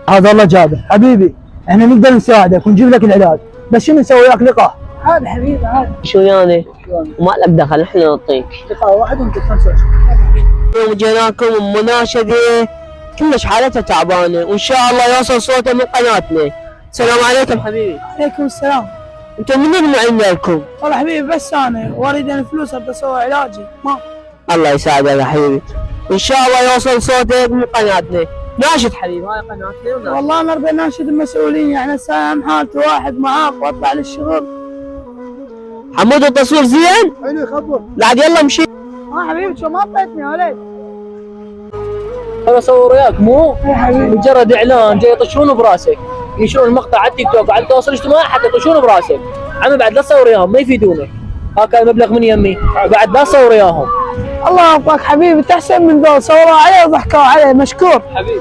هذا الله جابر حبيبي، احنا نقدر نساعدك ونجيب لك العلاج، بس شنو نسوي وياك لقاء؟ هذا حبيبي هذا شو يعني؟ وما لك دخل، احنا نعطيك لقاء واحد وانت 25. يوم جيناكم مناشدة كلش حالتها تعبانة، وإن شاء الله يوصل صوته من قناتنا. السلام عليكم حبيبي. عليكم السلام. أنتم من المعين لكم؟ والله حبيبي بس انا واريد انا فلوس ابي اسوي علاجي ما. الله يساعدك يا حبيبي، وإن شاء الله يوصل صوتك من قناتنا. ناشد حبيبي، هاي قناتنا وناشد. والله انا اريد اناشد المسؤولين، يعني هسه اهم حالتي واحد معاق واطلع للشغل. حمود التصوير زين؟ حلو خبر. بعد يلا مشي. حبيبي شو ما اعطيتني عليك. انا اصور وياك مو مجرد اعلان جاي يطشون براسك، ينشرون المقطع على التيك توك وعلى التواصل الاجتماعي حتى يطشون براسك. عمي بعد لا تصور وياهم ما يفيدونك. هاكا المبلغ من يمي بعد لا تصور وياهم. الله يوفقك حبيبي، تحسن من دول صوروا عليه وضحكوا عليه، مشكور حبيبي